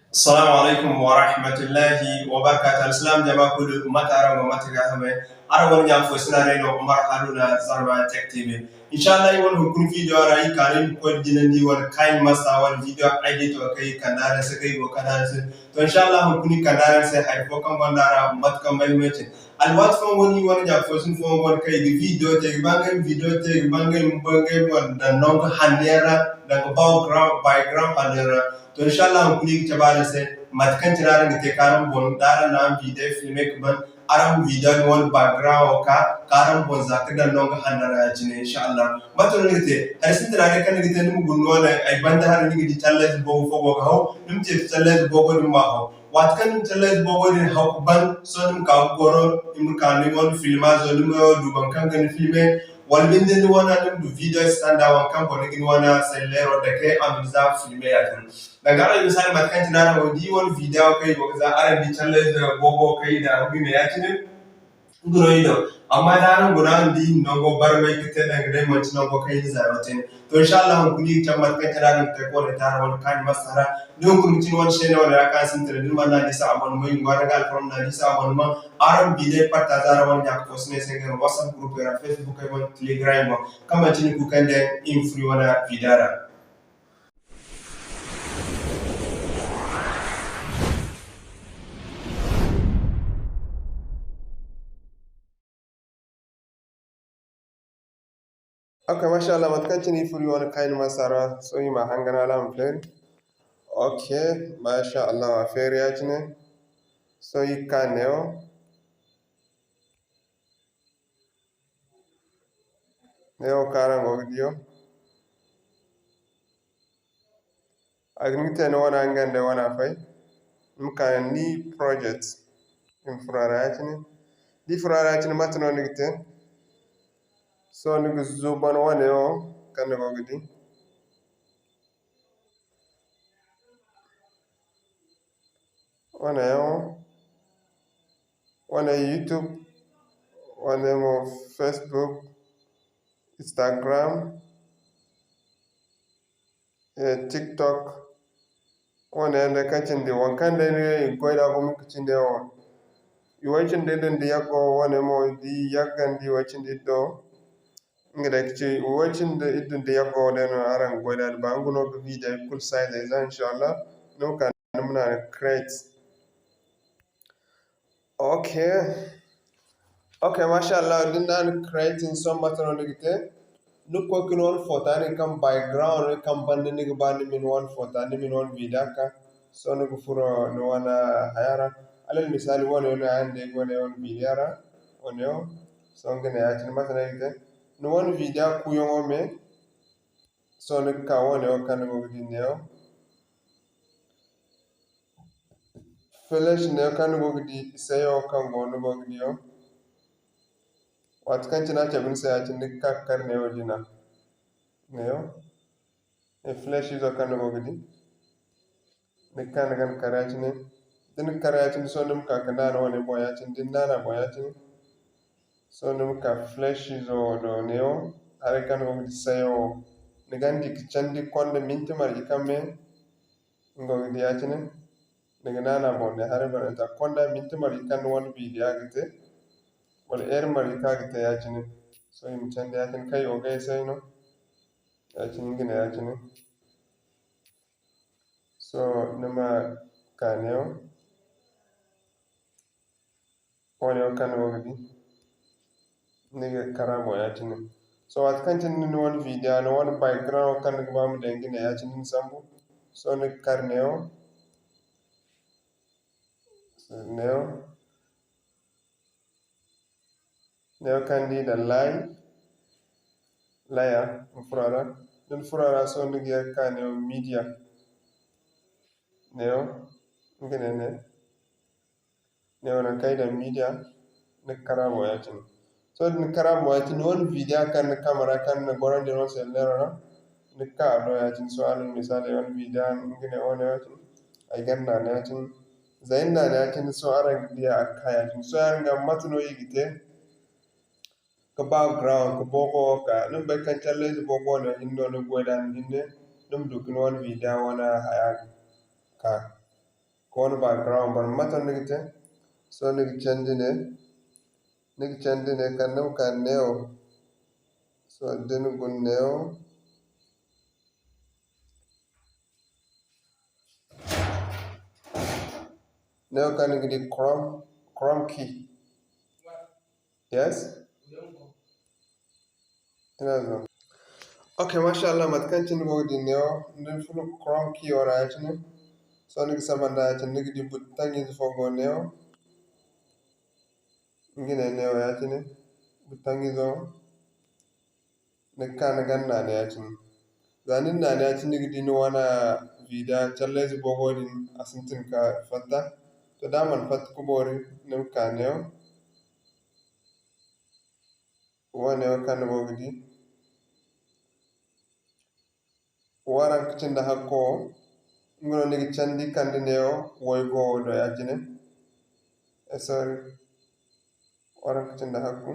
السلام عليكم ورحمة الله وبركاته. السلام جماعة كل أمة عرب وأمة كهمة عرب ونجام فوسنا رينو عمر حلونا زرما تك تي في. إن شاء الله يوم هكون فيديو رأي كارين كود جنندي والكاين مسا والفيديو عيد توكي كنارة سكي وكنارة تو إن شاء الله هكون كنارة سحر فوكم بندارا مت كم بيمتين. الوقت فون وني ونجام فوسن فون ونكاي فيديو تك بانجم ودنونك هنيرا دنك باckground هنيرا. To inshallah on kuli tabara se matkan tirara ngite karam bon dara na video filme kuban aram video won background ka karam bon zakada long hanara jine inshallah mato ngite harsin tirara kan ngite num gunno na ay banda har ngite challenge bo fo go haw num te challenge bo go ma haw wat kan num challenge bo go din haw ban so num ka goro num ka ni won filma zo num du ban kan gan filme walbinde ni wana dum du video standa wan kan bon ngin wana sellero de ke am za filme ya tan daga ala misali matkan tinana wodi won video kai ko za ara di challenge da bobo kai da ngine ya tinin ngoro ido amma da nan guna di nogo barmai kite da ngade mon nogo kai ni zarotin to inshallah on kuli tan matkan tinana ta ko da tar won kan masara don kun tin won shene wala ka sin tare din man na di sa mon mai ngara gal from na di sa mon ma aram bide patta zara won jak to sne sen whatsapp group ya facebook kai won telegram kama tin ku kan da influ wana vidara. Okay, mashallah, matkanchini furi wani kain masara so yi ma hangana alam fleri. Okay, mashallah wa feri yachine. So yi kaneo. Neo karango video. Agnite no wana angande wana fai. Mka ni project. Mfurara yachine. Di furara yachine matano nigite. So nigu zuban wane o kanego gidi. Wane o. Wane YouTube. Wane mo Facebook. Instagram. TikTok. Wane ende kachindi wankande ni goida kumukachinde o. Iwachinde den di yako wane mo di yakandi wachinde do. Ngada kichi wachinde idun di yako den arang goida ba nguno ko video full size za inshallah no kan muna create. Okay, mashallah dinnan creating some material digite. Nuko kin one photo ni kam background kam bande ni bande min one photo ni min one video ka so no furo no wana hayara alal misali wona no ande wona on video ra onyo so ngene ya tin masala ite no one video ku yo me so no ka wona kan go dineo flash ne kan go di sayo kan go no go dio wat kan tina tabin sa ya tin ka kar ne odina neo e flash izo kan go di kan karachine din karachine so num ka kana woni boyachine din nana boyachine so num ka flash zo do neo are kan go di sayo ne gandi chandi konde minti mari kamme ngo di yachine ne nana bonde hare barata konda minti mari kan won bi di agite wal er mari ka gite yachine so im chandi yachine kai o gai sai no yachine ngine yachine so numa kaneo woni o kan wogdi nige karamo yachine so wat kantin ni won video no won background kan ko bam dengi ne yachine sambu so ni karneo neo kandi da laya furara dun furara so ni ge kaneo media neo ngene ne neo na kai da media ni karamo yachine so ni karamo yachine won video kan camera kan gorande no sellero nika no yachine so alal misali won video ngene on yachine ay ganna ne yachine zainna ne yachine so arang dia akaya yachine so aranga matno yigite ka background ka boko ka num be kan challenge boko no indo no godan hinde num dukin won video wana haya ka kon background bar matan nigite so nigi chandine kanam kan neo so den gun neo kan nigi di chrome key. Yes, ina zo. Okay, mashallah matkan chin go di neo ndin fulu chrome key ora yachine so nigi samanda yachine nigi di butangi fogo neo ngine neo yachine butangi zo nekana ganna ne yachine zanin na ne yachine nigi di no wana vida challenge bogodin asintin ka fatta to daman fat kubori nem kaneo waneo kan bogdi waran kicinda hakko ngono nigi candi kandi neo woygo do yachine sorry waran kicinda hakku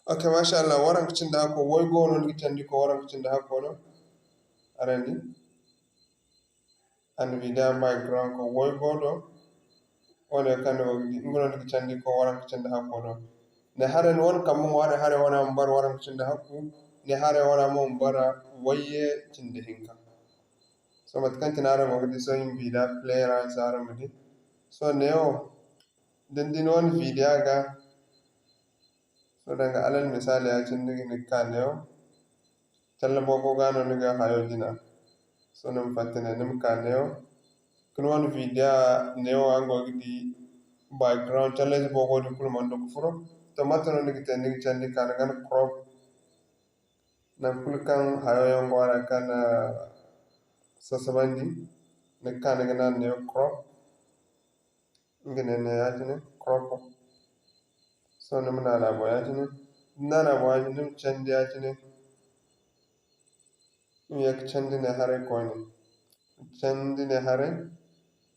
okay mashallah waran kicinda hakko woygo no nigi candi ko waran kicinda hakko no arandi and video background ko woygo do wone kan bogdi ngono nigi candi ko waran kicinda hakko do ne haren won kam ware hare wona mbar waran kicinda hakku ne hare wona mo mbara waye cinde hinka so matkan tinara bogdi so in vida player an sara mudi so neo dindin won video ga so daga alal misali ya cin digi nikka neo challa bogo gano niga hayo dina so num fatene nim ka neo kun won video neo ango gidi background challenge bogo di kul mando kufuro to matano nigi ten nigi chandi kan gan crop na kul kan hayo yongo ara kan sasabandi nikka niga nan neo crop ngene ne yatine crop so num na la bo yatine nana bo yatine chandi yatine yak chandine hare koyne chandine hare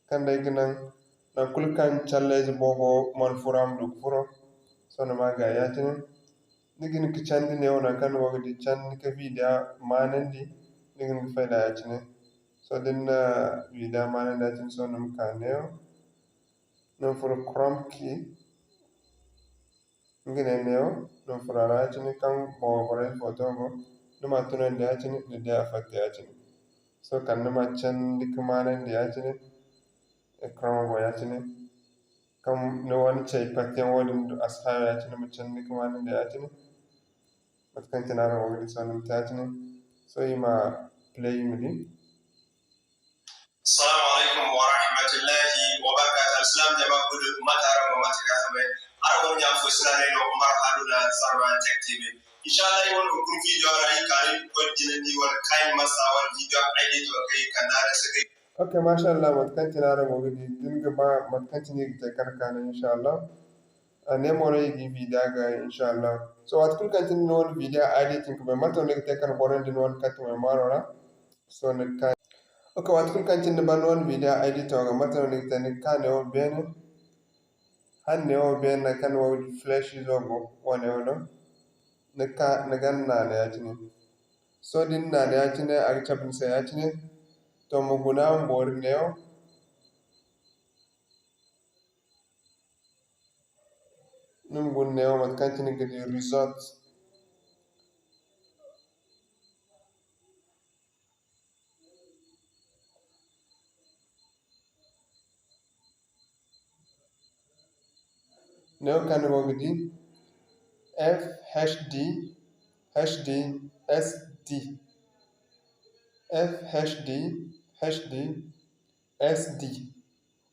kanda ignan na kulkan challenge bogo man furam duk furo sono maga yatine nigin ki chandine ona kan wagdi chandi ka video manandi nigin ki fayda yatine so dinna video manandi yatine so num kaneo num furo chrome key ngine neo num furo yatine kan bogo bore photo go numa tunandi yatine ne dia fatte yatine so kan numa chandi kumanandi yatine ekrama bo yatine kam no wani chay patten woni ashayo yatine mo chandi kumanandi yatine matkan tinara wogdi so num yatine so ima play mudi assalamu alaikum wa rahmatullahi wa barakatuh islam jama kudu matara mo matiga habe ara won nyam fo sinare no umar haduna sarwa tech tv inshallah won ko video ray kare ko dinani wal kay masa wal video edit wa kay kanara sai okay mashallah matkan tinara wogdi dinga ba matkan tinigi te karkana inshallah ane moro yigi video ga inshallah so wat kun kantin non video editing ko be mato ne te kan borandi non katto e marora so ne kan okay wat kun kantin ne ban non video editor ga mato ne te ne kan o bene hanne o bene kan o flash zogo wone wono ne ka ne ganna ne yatini so din na ne yatini ar chabin se yatini to mo guna mbor neo num gun neo mat kantini gadi result neo kan mo gadi FHD HD SD FHD HD SD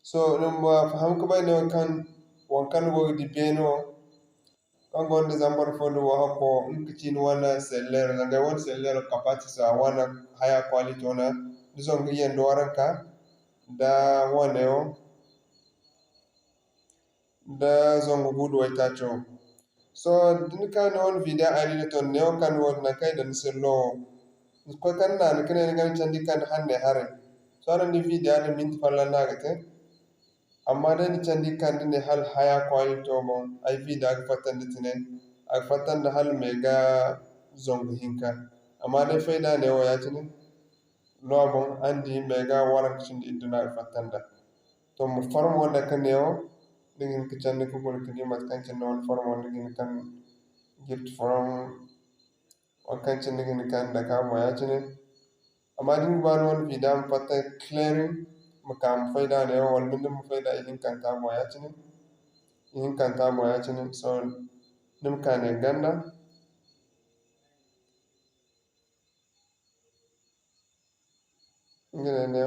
so num faham ko bay neo kan won kan wo di beno kan gonde zambar fodo wa hako nkicin wana seller nga won seller kapati sa wana higher quality ona dizon giyen do waranka da woneo da zongo gudu waitacho so din kan on video ali to neo kan won na kai dan sello ko kan na ne kan ngan chandi kan hanne hare so ran di video ali min falla nagate amma dai ni candi kandi ne hal haya kwayo to bon ay video aga fatandi tinen aga fatanda hal mega zongu hinka amma dai fayda ne wo yatini no bon andi mega warank cindi iduna aga fatanda to mo formo da kan yo ningin ka candi ko gol kidi mat kan cindi on formo ningin kan gift from on kan cindi ningin kan da ka mo yatini amma din ba non video am fatta clearing makam fayda ne wal min dum fayda idin kan ta mo yatini in kan ta mo yatini so nim kane ganda ngene ne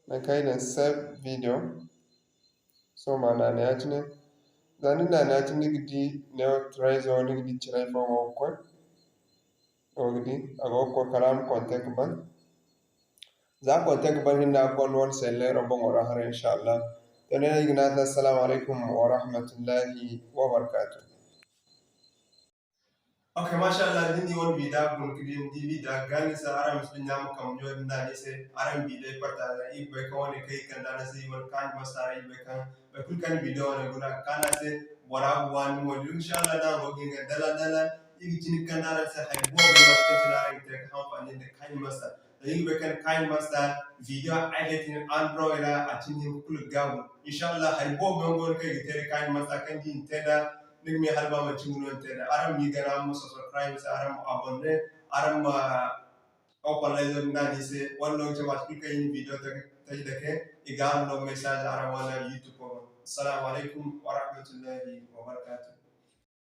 na kai da save video so ma na ne yatini zani na ne yatini gidi ne try zo ni gidi chirai fo ko o gidi ago ko kalam contact ban za contact ban hinna ko non sellero bon ora har inshallah to ne igna assalamu alaikum wa rahmatullahi wa barakatuh. Okay, mashallah, dindi won bida kun kidi di bida gani sa aram sun nyam kam nyo na ni se aram bida parta da i be ko ne kai kan dana se won kan masara i be kan be kul kan bida won guna kana se wara wan mo inshallah na mo ginga dala dala i jini kan dana se hay bo be mas ke na ri te kan fa ni de kan masa da i be kan masa video editing android a tini kul gabu inshallah hay bo be ngon kai te kan masa kan din teda ning mi halba ma chungun te aram mi gara mo subscribe sa aram abonne aram o kolle ndani se wallo je wat ki kay video tay deke igar no message aram wala youtube ko assalamu alaikum wa rahmatullahi wa barakatuh.